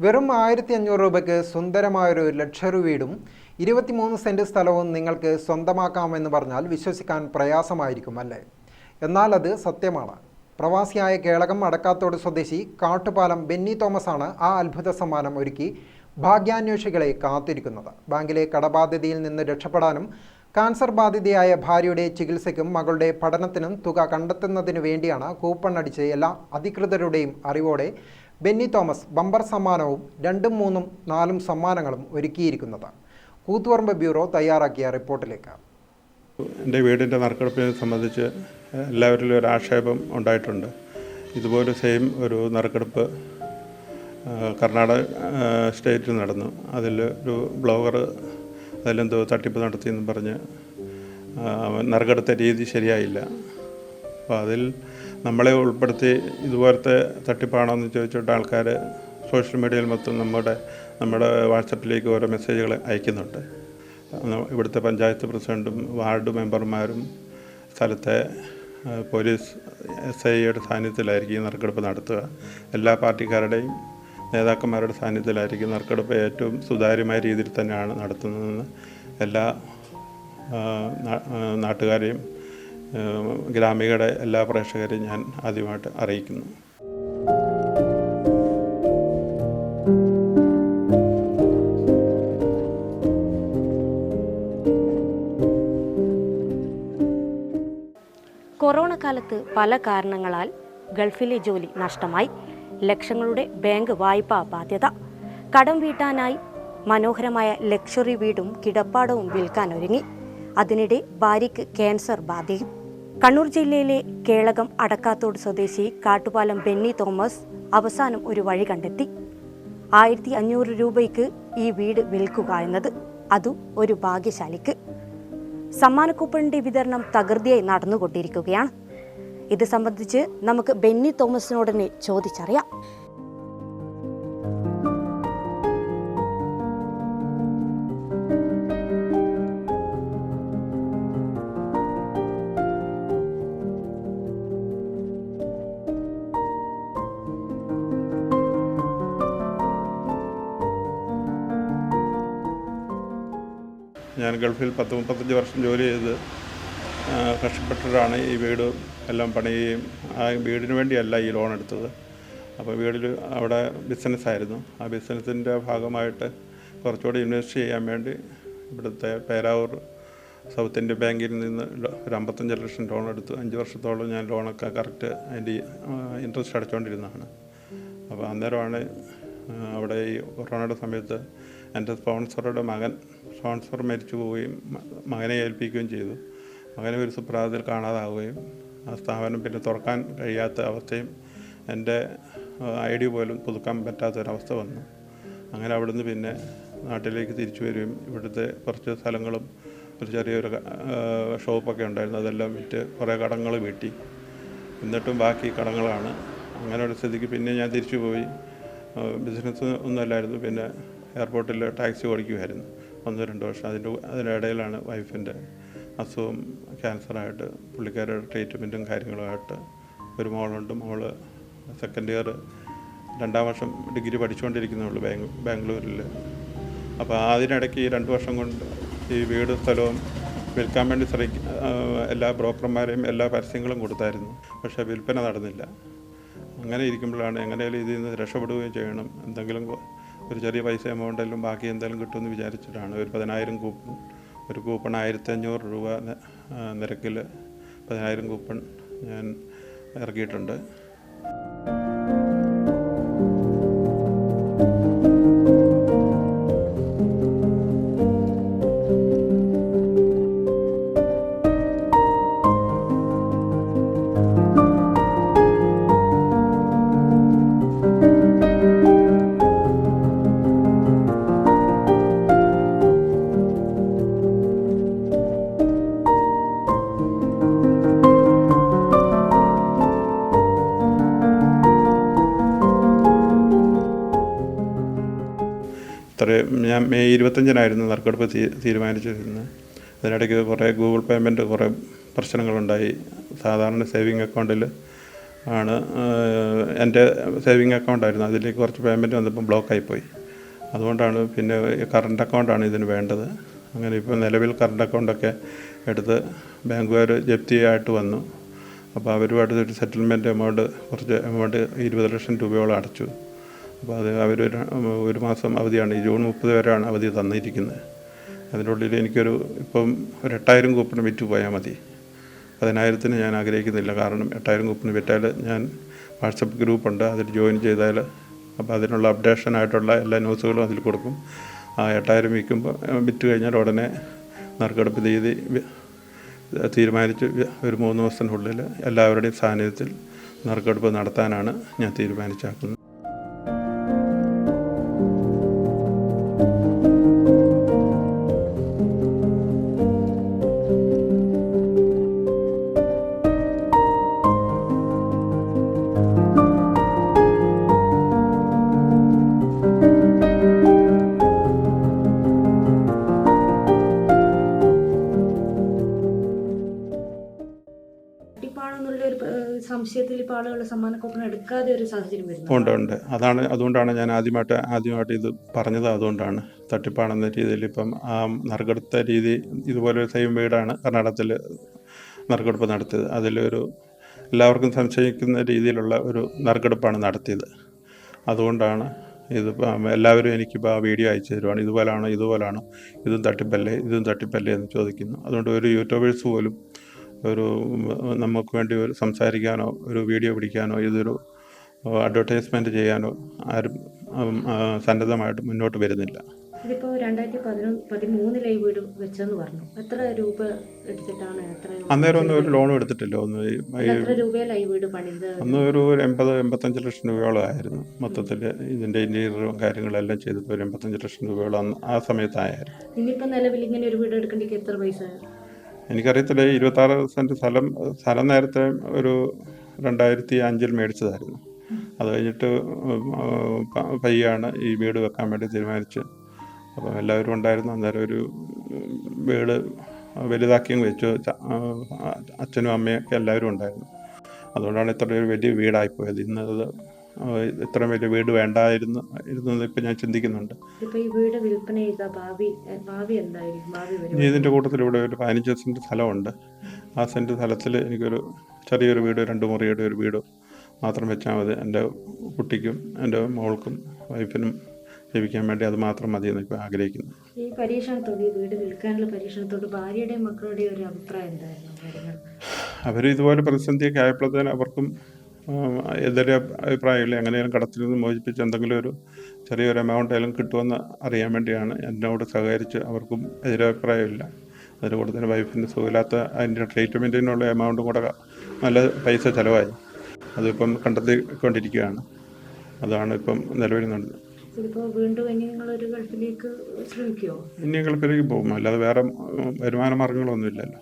വെറും 1500 രൂപയ്ക്ക് സുന്ദരമായൊരു ലക്ഷറി വീടും 23 സെൻറ്റ് സ്ഥലവും നിങ്ങൾക്ക് സ്വന്തമാക്കാമെന്ന് പറഞ്ഞാൽ വിശ്വസിക്കാൻ പ്രയാസമായിരിക്കും അല്ലേ? എന്നാൽ അത് സത്യമാണ്. പ്രവാസിയായ കേളകം അടക്കാത്തോട് സ്വദേശി കാട്ടുപാലം ബെന്നി തോമസ് ആണ് ആ അത്ഭുത സമ്മാനം ഒരുക്കി ഭാഗ്യാന്വേഷികളെ കാത്തിരിക്കുന്നത്. ബാങ്കിലെ കടബാധ്യതയിൽ നിന്ന് രക്ഷപ്പെടാനും കാൻസർ ബാധിതയായ ഭാര്യയുടെ ചികിത്സയ്ക്കും മകളുടെ പഠനത്തിനും തുക കണ്ടെത്തുന്നതിനു വേണ്ടിയാണ് കൂപ്പൺ അടിച്ച് എല്ലാ അധികൃതരുടെയും അറിവോടെ ബെന്നി തോമസ് ബമ്പർ സമ്മാനവും 2, 3, 4 സമ്മാനങ്ങളും ഒരുക്കിയിരിക്കുന്നത്. കൂത്തുപറമ്പ് ബ്യൂറോ തയ്യാറാക്കിയ റിപ്പോർട്ടിലേക്ക്. എൻ്റെ വീടിൻ്റെ നറുക്കെടുപ്പിനെ സംബന്ധിച്ച് എല്ലാവരിലും ഒരു ആക്ഷേപം ഉണ്ടായിട്ടുണ്ട്. ഇതുപോലെ സെയിം ഒരു നറുക്കെടുപ്പ് കർണാടക സ്റ്റേറ്റിൽ നടന്നു. അതിൽ ഒരു ബ്ലോഗർ അതിലെന്തോ തട്ടിപ്പ് നടത്തിയെന്ന് പറഞ്ഞ് നറുക്കെടുത്ത രീതി ശരിയായില്ല. അപ്പോൾ അതിൽ നമ്മളെ ഉൾപ്പെടുത്തി ഇതുപോലത്തെ തട്ടിപ്പാണോ എന്ന് ചോദിച്ചിട്ട് ആൾക്കാർ സോഷ്യൽ മീഡിയയിൽ മൊത്തം നമ്മുടെ വാട്സപ്പിലേക്ക് ഓരോ മെസ്സേജുകൾ അയക്കുന്നുണ്ട്. ഇവിടുത്തെ പഞ്ചായത്ത് പ്രസിഡൻറ്റും വാർഡ് മെമ്പർമാരും സ്ഥലത്തെ പോലീസ് SIയുടെ സാന്നിധ്യത്തിലായിരിക്കും ഈ നറുക്കെടുപ്പ് നടത്തുക. എല്ലാ പാർട്ടിക്കാരുടെയും നേതാക്കന്മാരുടെ സാന്നിധ്യത്തിലായിരിക്കും നറുക്കെടുപ്പ് ഏറ്റവും സുതാര്യമായ രീതിയിൽ തന്നെയാണ് നടത്തുന്നതെന്ന് എല്ലാ നാട്ടുകാരെയും ഗ്രാമികയുടെ എല്ലാ പ്രേക്ഷകരെയും ഞാൻ ആദ്യമായിട്ട് അറിയിക്കുന്നു. കൊറോണ കാലത്ത് പല കാരണങ്ങളാൽ ഗൾഫിലെ ജോലി നഷ്ടമായി. ലക്ഷങ്ങളുടെ ബാങ്ക് വായ്പാ ബാധ്യത. കടം വീട്ടാനായി മനോഹരമായ ലക്ഷറി വീടും കിടപ്പാടവും വിൽക്കാനൊരുങ്ങി. അതിനിടെ ഭാര്യയ്ക്ക് ക്യാൻസർ ബാധയും. കണ്ണൂർ ജില്ലയിലെ കേളകം അടക്കാത്തോട് സ്വദേശി കാട്ടുപാലം ബെന്നി തോമസ് അവസാനം ഒരു വഴി കണ്ടെത്തി. 1500 രൂപയ്ക്ക് ഈ വീട് വിൽക്കുക എന്നത്, അതും ഒരു ഭാഗ്യശാലിക്ക്. സമ്മാന കൂപ്പണിന്റെ വിതരണം തകൃതിയായി നടന്നുകൊണ്ടിരിക്കുകയാണ്. ഇത് സംബന്ധിച്ച് നമുക്ക് ബെന്നി തോമസിനോട് തന്നെ ചോദിച്ചറിയാം. ഞാൻ ഗൾഫിൽ 10-35 വർഷം ജോലി ചെയ്ത് കഷ്ടപ്പെട്ടിട്ടാണ് ഈ വീട് എല്ലാം പണിയുകയും ആ വീടിന് വേണ്ടിയല്ല ഈ ലോൺ എടുത്തത്. അപ്പോൾ വീടിൽ അവിടെ ബിസിനസ്സായിരുന്നു. ആ ബിസിനസ്സിൻ്റെ ഭാഗമായിട്ട് കുറച്ചുകൂടി ഇൻവെസ്റ്റ് ചെയ്യാൻ വേണ്ടി ഇവിടുത്തെ പേരാവൂർ സൗത്ത് ഇന്ത്യൻ ബാങ്കിൽ നിന്ന് ഒരു 55 ലക്ഷം ലോൺ എടുത്തു. 5 വർഷത്തോളം ഞാൻ ലോണൊക്കെ കറക്റ്റ് അതിൻ്റെ ഇൻട്രസ്റ്റ് അടച്ചുകൊണ്ടിരുന്നതാണ്. അപ്പോൾ അന്നേരമാണ് അവിടെ ഈ കൊറോണയുടെ സമയത്ത് എൻ്റെ സ്പോൺസറുടെ സ്പോൺസർ മരിച്ചു പോവുകയും മകനെ ഏൽപ്പിക്കുകയും ചെയ്തു. മകനെ ഒരു സുപ്രഭാതത്തിൽ കാണാതാവുകയും ആ സ്ഥാപനം പിന്നെ തുറക്കാൻ കഴിയാത്ത അവസ്ഥയും എൻ്റെ ID പോലും പുതുക്കാൻ പറ്റാത്തൊരവസ്ഥ വന്നു. അങ്ങനെ അവിടുന്ന് പിന്നെ നാട്ടിലേക്ക് തിരിച്ചു വരികയും ഇവിടുത്തെ കുറച്ച് സ്ഥലങ്ങളും ഒരു ചെറിയൊരു ഷോപ്പൊക്കെ ഉണ്ടായിരുന്നു, അതെല്ലാം വിറ്റ് കുറേ കടങ്ങൾ വീട്ടി. എന്നിട്ടും ബാക്കി കടങ്ങളാണ്. അങ്ങനെ ഒരു സ്ഥിതിക്ക് പിന്നെ ഞാൻ തിരിച്ചു പോയി. ബിസിനസ് ഒന്നുമല്ലായിരുന്നു. പിന്നെ എയർപോർട്ടിൽ ടാക്സി ഓടിക്കുമായിരുന്നു 1-2 വർഷം. അതിനിടയിലാണ് വൈഫിൻ്റെ അസുഖം ക്യാൻസറായിട്ട് പുള്ളിക്കാരുടെ ട്രീറ്റ്മെൻറ്റും കാര്യങ്ങളുമായിട്ട് ഒരു മോളുണ്ട്. മോള് സെക്കൻഡ് ഇയർ 2ാം വർഷം ഡിഗ്രി പഠിച്ചുകൊണ്ടിരിക്കുന്നുള്ളൂ ബാംഗ്ലൂരിൽ. അപ്പോൾ അതിനിടയ്ക്ക് ഈ 2 വർഷം കൊണ്ട് ഈ വീട് സ്ഥലവും വിൽക്കാൻ വേണ്ടി എല്ലാ ബ്രോക്കർമാരെയും എല്ലാ പരസ്യങ്ങളും കൊടുത്തായിരുന്നു. പക്ഷേ വിൽപ്പന നടന്നില്ല. അങ്ങനെ ഇരിക്കുമ്പോഴാണ് എങ്ങനെയാലും ഇതിൽ നിന്ന് രക്ഷപ്പെടുകയും ചെയ്യണം, എന്തെങ്കിലും ഒരു ചെറിയ പൈസ എമൗണ്ടെങ്കിലും ബാക്കി എന്തെങ്കിലും കിട്ടുമെന്ന് വിചാരിച്ചിട്ടാണ് ഒരു 10,000 കൂപ്പൺ, ഒരു കൂപ്പൺ 1500 രൂപ നിരക്കിൽ 10,000 കൂപ്പൺ ഞാൻ ഇറക്കിയിട്ടുണ്ട്. ഞാൻ മെയ് 25-നായിരുന്നു നറുക്കെടുപ്പ് തീരുമാനിച്ചിരുന്നത്. അതിനിടയ്ക്ക് കുറേ ഗൂഗിൾ പേയ്മെൻറ്റ് കുറേ പ്രശ്നങ്ങളുണ്ടായി. സാധാരണ സേവിങ് അക്കൗണ്ടിൽ ആണ് എൻ്റെ സേവിങ് അക്കൗണ്ടായിരുന്നു. അതിലേക്ക് കുറച്ച് പേയ്മെൻറ്റ് വന്നപ്പോൾ ബ്ലോക്കായിപ്പോയി. അതുകൊണ്ടാണ് പിന്നെ കറണ്ട് അക്കൗണ്ടാണ് ഇതിന് വേണ്ടത്. അങ്ങനെ ഇപ്പോൾ നിലവിൽ കറണ്ട് അക്കൗണ്ടൊക്കെ എടുത്ത് ബാങ്കുകാർ ജപ്തിയായിട്ട് വന്നു. അപ്പോൾ അവരുമായിട്ട് ഒരു സെറ്റിൽമെൻറ്റ് കുറച്ച് എമൗണ്ട് 20 ലക്ഷം രൂപയോളം അടച്ചു. അപ്പോൾ അത് അവർ ഒരു മാസം അവധിയാണ്, ജൂൺ 30 വരെയാണ് അവധി തന്നിരിക്കുന്നത്. അതിനുള്ളിൽ എനിക്കൊരു ഇപ്പം ഒരു 8000 കൂപ്പൺ വിറ്റ് പോയാൽ മതി. 10,000 ഞാൻ ആഗ്രഹിക്കുന്നില്ല. കാരണം 8000 കൂപ്പൺ വിറ്റാൽ ഞാൻ വാട്സപ്പ് ഗ്രൂപ്പുണ്ട്, അതിൽ ജോയിൻ ചെയ്താൽ അപ്പോൾ അതിനുള്ള അപ്ഡേഷനായിട്ടുള്ള എല്ലാ ന്യൂസുകളും അതിൽ കൊടുക്കും. ആ 8000 വിറ്റ് കഴിഞ്ഞാൽ ഉടനെ നറുക്കെടുപ്പ് തീയതി തീരുമാനിച്ച് ഒരു 3 ദിവസത്തിനുള്ളിൽ എല്ലാവരുടെയും സാന്നിധ്യത്തിൽ നറുക്കെടുപ്പ് നടത്താനാണ് ഞാൻ തീരുമാനിച്ചാക്കുന്നത്. സംശയത്തിൽ ഇപ്പോൾ ആളുകൾ സമ്മാന കൂപ്പൺ എടുക്കാതെ ഒരു സാഹചര്യം വരുന്നു. ഉണ്ട്. അതുകൊണ്ടാണ് ഞാൻ ആദ്യമായിട്ട് ഇത് പറഞ്ഞത്. അതുകൊണ്ടാണ് തട്ടിപ്പാണെന്ന രീതിയിൽ ഇപ്പം ആ നറുക്കെടുത്ത രീതി ഇതുപോലെ സെയിം വീടാണ് കർണാടകത്തിൽ നറുക്കെടുപ്പ് നടത്തിയത്. അതിലൊരു എല്ലാവർക്കും സംശയിക്കുന്ന രീതിയിലുള്ള ഒരു നറുക്കെടുപ്പാണ് നടത്തിയത്. അതുകൊണ്ടാണ് ഇതിപ്പോൾ എല്ലാവരും എനിക്കിപ്പോൾ ആ വീഡിയോ അയച്ചു തരുവാണ്. ഇതുപോലാണോ ഇതും തട്ടിപ്പല്ലേ എന്ന് ചോദിക്കുന്നു. അതുകൊണ്ട് ഒരു യൂട്യൂബേഴ്സ് പോലും നമുക്ക് വേണ്ടി സംസാരിക്കാനോ ഒരു വീഡിയോ പിടിക്കാനോ ഇതൊരു അഡ്വർടൈസ്മെൻറ്റ് ചെയ്യാനോ ആരും സന്നദ്ധമായിട്ട് മുന്നോട്ട് വരുന്നില്ല. ഇതിപ്പോൾ 2013 ഈ വീട് വെച്ചെന്ന് പറഞ്ഞു. എത്ര രൂപ എടുത്തിട്ടാണ്? അന്നേരം ഒന്നും ഒരു ലോണും എടുത്തിട്ടില്ല. എത്ര രൂപയിലായി വീട് പണിത്? അന്ന് ഒരു 80-85 ലക്ഷം രൂപയോളം ആയിരുന്നു മൊത്തത്തിൽ. ഇതിൻ്റെ ഇൻറ്റീരിയറും കാര്യങ്ങളെല്ലാം ചെയ്തപ്പോൾ ഒരു 85 ലക്ഷം രൂപയോളം ആ സമയത്തായിരുന്നു. ഇനിയിപ്പോൾ നിലവിൽ ഇങ്ങനെ ഒരു വീട് എടുക്കേണ്ടെങ്കിൽ എത്ര പൈസ? എനിക്കറിയത്തില്ല. 26 സെൻറ്റ് സ്ഥലം നേരത്തെ ഒരു 2005 മേടിച്ചതായിരുന്നു. അത് കഴിഞ്ഞിട്ട് പയ്യാണ് ഈ വീട് വെക്കാൻ വേണ്ടി തീരുമാനിച്ച്. അപ്പം എല്ലാവരും ഉണ്ടായിരുന്നു. അന്നേരം ഒരു വീട് വലുതാക്കിയും വെച്ചു. അച്ഛനും അമ്മയൊക്കെ എല്ലാവരും ഉണ്ടായിരുന്നു. അതുകൊണ്ടാണ് ഇത്രയൊരു വലിയ വീടായിപ്പോയത്. ഇന്നത് ഇത്രയും വലിയ വീട് വേണ്ടായിരുന്നു ഇപ്പം ഞാൻ ചിന്തിക്കുന്നുണ്ട്. ഇതിൻ്റെ കൂട്ടത്തിൽ ഇവിടെ ഒരു 15 സെൻറ്റ് സ്ഥലമുണ്ട്. ആ സെൻറ്റ് സ്ഥലത്തിൽ എനിക്കൊരു ചെറിയൊരു വീട്, 2 മുറിയുടെ ഒരു വീട് മാത്രം വെച്ചാൽ മതി. എൻ്റെ കുട്ടിക്കും എൻ്റെ മോൾക്കും വൈഫിനും ജീവിക്കാൻ വേണ്ടി അത് മാത്രം മതി എന്ന് ഇപ്പോൾ ആഗ്രഹിക്കുന്നു. ഈ പരീക്ഷണത്തോട്, ഈ വീട് വിൽക്കാനുള്ള പരീക്ഷണത്തോട് ഭാര്യയുടെയും മക്കളുടെയും ഒരു അഭിപ്രായം എന്തായിരുന്നു? അവർ ഇതുപോലെ പ്രതിസന്ധിയൊക്കെ ആയപ്പോഴത്തേന് അവർക്കും എതിരെ അഭിപ്രായമില്ല. എങ്ങനെയാലും കടത്തിൽ നിന്ന് മോചിപ്പിച്ച് എന്തെങ്കിലും ഒരു ചെറിയൊരു എമൗണ്ട് ആയാലും കിട്ടുമെന്ന് അറിയാൻ വേണ്ടിയാണ് എന്നോട് സഹകരിച്ച്. അവർക്കും എതിരഭിപ്രായമില്ല. അതിൻ്റെ കൂടെ തന്നെ വൈഫിന് സുഖമില്ലാത്ത അതിൻ്റെ ട്രീറ്റ്മെൻറ്റിനുള്ള എമൗണ്ടും കൂടെ നല്ല പൈസ ചിലവായി. അതിപ്പം കണ്ടെത്തിക്കൊണ്ടിരിക്കുകയാണ്. അതാണ് ഇപ്പം നിലവിൽ നടന്നത്. ഇനി ഗൾഫിലേക്ക് പോകും. അല്ലാതെ വേറെ വരുമാന മാർഗ്ഗങ്ങളൊന്നും ഇല്ലല്ലോ.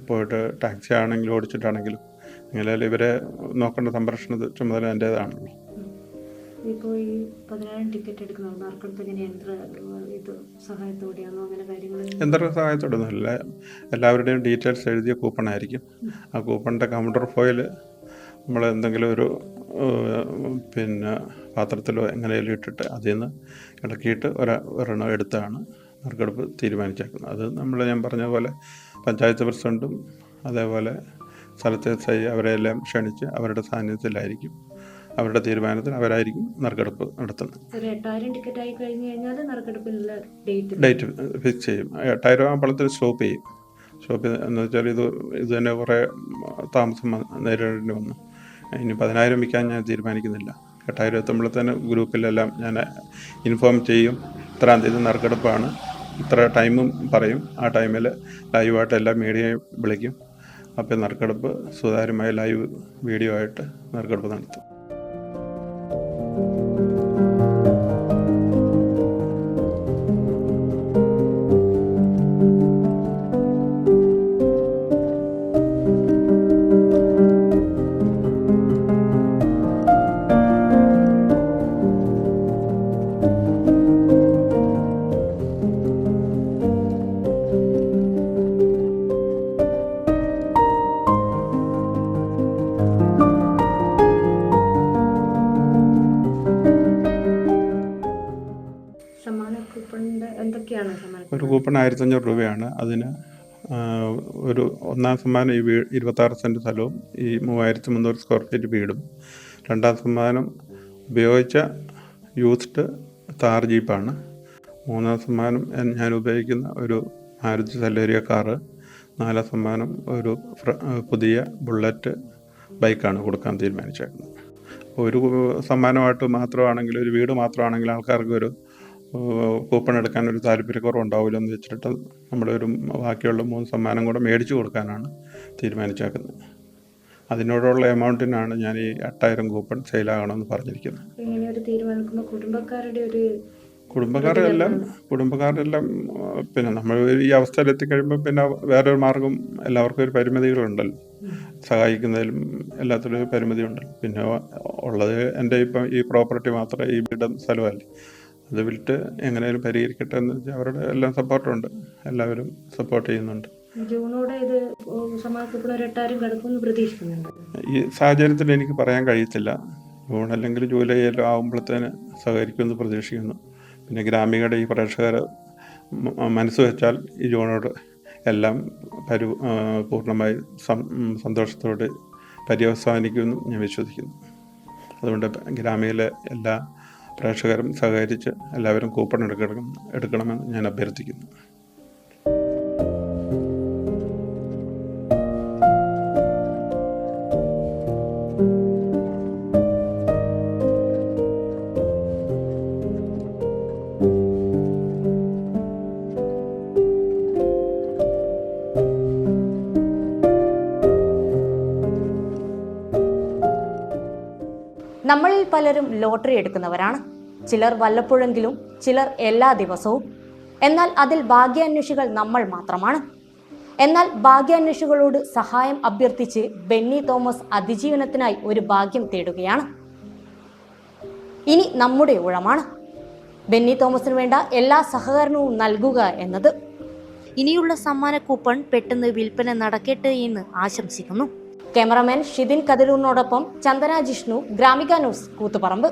പോയിട്ട് ടാക്സി ആണെങ്കിലും ഓടിച്ചിട്ടാണെങ്കിലും എങ്ങനെയാലും ഇവരെ നോക്കേണ്ട സംരക്ഷണ ചുമതല എൻ്റേതാണല്ലോ. ഇപ്പോൾ ഈ 10,000 ടിക്കറ്റ് എടുക്കുന്ന യന്ത്ര സഹായത്തോടെയൊന്നുമില്ല. എല്ലാവരുടെയും ഡീറ്റെയിൽസ് എഴുതിയ കൂപ്പണായിരിക്കും. ആ കൂപ്പണിൻ്റെ കൗണ്ടർ ഫോയിൽ നമ്മൾ എന്തെങ്കിലും ഒരു പാത്രത്തിലോ എങ്ങനെയെങ്കിലും ഇട്ടിട്ട് അതിൽ നിന്ന് ഇളക്കിയിട്ട് ഒരെണ്ണം എടുത്താണ് നറുക്കെടുപ്പ് തീരുമാനിച്ചേക്കുന്നത്. അത് ഞാൻ പറഞ്ഞ പോലെ പഞ്ചായത്ത് പ്രസിഡൻറ്റും അതേപോലെ സ്ഥലത്തെ അവരെല്ലാം ക്ഷണിച്ച് അവരുടെ സാന്നിധ്യത്തിലായിരിക്കും, അവരുടെ തീരുമാനത്തിൽ അവരായിരിക്കും നറുക്കെടുപ്പ് നടത്തുന്നത്. ഡേറ്റ് ഫിക്സ് ചെയ്യും. 8000 ആകുമ്പോഴത്തേന് സ്റ്റോപ്പ് ചെയ്യും. എന്ന് വെച്ചാൽ ഇത് തന്നെ കുറേ താമസം നേരിടേണ്ടി വന്നു. ഇനി 10,000 വിൽക്കാൻ ഞാൻ തീരുമാനിക്കുന്നില്ല. 8000 എത്തുമ്പോഴത്തേന് ഗ്രൂപ്പിലെല്ലാം ഞാൻ ഇൻഫോം ചെയ്യും. ഇത്രാം തീയതി നറുക്കെടുപ്പാണ്, ഇത്ര ടൈമും പറയും. ആ ടൈമിൽ ലൈവായിട്ട് എല്ലാ മീഡിയയും വിളിക്കും. അപ്പോൾ നറുക്കെടുപ്പ് സുതാര്യമായ ലൈവ് വീഡിയോ ആയിട്ട് നറുക്കെടുപ്പ് നടത്തും. എത്രയൊക്കെയാണ് സമ്മാനം? ഒരു കൂപ്പൺ 1500 രൂപയാണ്. അതിന് ഒരു ഒന്നാം സമ്മാനം ഈ 26 സെൻറ്റ് സ്ഥലവും ഈ 3300 സ്ക്വയർ ഫീറ്റ് വീടും. രണ്ടാം സമ്മാനം ഉപയോഗിച്ച യൂസ്ഡ് താർ ജീപ്പാണ്. മൂന്നാം സമ്മാനം ഞാൻ ഉപയോഗിക്കുന്ന ഒരു മാരുതി സെലേറിയ കാറ്. നാലാം സമ്മാനം ഒരു പുതിയ ബുള്ളറ്റ് ബൈക്കാണ് കൊടുക്കാൻ തീരുമാനിച്ചേക്കുന്നത്. ഒരു സമ്മാനമായിട്ട് മാത്രമാണെങ്കിൽ, ഒരു വീട് മാത്രമാണെങ്കിൽ ആൾക്കാർക്ക് ഒരു കൂപ്പൺ എടുക്കാൻ ഒരു താല്പര്യക്കുറവുണ്ടാവില്ല എന്ന് വെച്ചിട്ട് നമ്മളൊരു ബാക്കിയുള്ള 3 സമ്മാനം കൂടെ മേടിച്ചു കൊടുക്കാനാണ് തീരുമാനിച്ചേക്കുന്നത്. അതിനോടുള്ള എമൗണ്ടിനാണ് ഞാൻ ഈ 8000 കൂപ്പൺ സെയിലാകണമെന്ന് പറഞ്ഞിരിക്കുന്നത്. കുടുംബക്കാരെല്ലാം പിന്നെ നമ്മൾ ഈ അവസ്ഥയിലെത്തിക്കഴിയുമ്പോൾ പിന്നെ വേറൊരു മാർഗം, എല്ലാവർക്കും ഒരു പരിമിതികളുണ്ടല്ലോ, സഹായിക്കുന്നതിലും എല്ലാത്തിലും ഒരു പരിമിതി ഉണ്ടല്ലോ. പിന്നെ ഉള്ളത് എൻ്റെ ഇപ്പം ഈ പ്രോപ്പർട്ടി മാത്രമേ, ഈ വീടും സ്ഥലമല്ലേ, അത് വിട്ട് എങ്ങനെയും പരിഹരിക്കട്ടെ എന്ന് വെച്ചാൽ അവരുടെ എല്ലാം സപ്പോർട്ടുണ്ട്, എല്ലാവരും സപ്പോർട്ട് ചെയ്യുന്നുണ്ട്. ഈ സാഹചര്യത്തിൽ എനിക്ക് പറയാൻ കഴിയത്തില്ല. ജൂൺ അല്ലെങ്കിൽ ജൂലൈ എല്ലാം ആകുമ്പോഴത്തേന് സഹകരിക്കുമെന്ന് പ്രതീക്ഷിക്കുന്നു. പിന്നെ ഗ്രാമികയുടെ ഈ പ്രേക്ഷകർ മനസ്സ് വെച്ചാൽ ഈ ജൂണോട് എല്ലാം പൂർണ്ണമായി സന്തോഷത്തോടെ പര്യവസാനിക്കുമെന്നും ഞാൻ വിശ്വസിക്കുന്നു. അതുകൊണ്ട് ഗ്രാമികയിലെ എല്ലാ പ്രേക്ഷകരും സഹകരിച്ച് എല്ലാവരും കൂപ്പൺ എടുക്കണമെന്ന് ഞാൻ അഭ്യർത്ഥിക്കുന്നു. നമ്മളിൽ പലരും ലോട്ടറി എടുക്കുന്നവരാണ്. ചിലർ വല്ലപ്പോഴെങ്കിലും, ചിലർ എല്ലാ ദിവസവും. എന്നാൽ അതിൽ ഭാഗ്യാന്വേഷികൾ നമ്മൾ മാത്രമാണ്. എന്നാൽ ഭാഗ്യാന്വേഷികളോട് സഹായം അഭ്യർത്ഥിച്ച് ബെന്നി തോമസ് അതിജീവനത്തിനായി ഒരു ഭാഗ്യം തേടുകയാണ്. ഇനി നമ്മുടെ ഊഴമാണ്. ബെന്നി തോമസിന് വേണ്ട എല്ലാ സഹകരണവും നൽകുക എന്നത്. ഇനിയുള്ള സമ്മാന കൂപ്പൺ പെട്ടെന്ന് വിൽപ്പന നടക്കട്ടെ എന്ന് ആശംസിക്കുന്നു. ക്യാമറാമാൻ ഷിതിൻ കതിരൂരിനോടൊപ്പം ചന്ദന ജിഷ്ണു, ഗ്രാമിക ന്യൂസ്, കൂത്തുപറമ്പ്.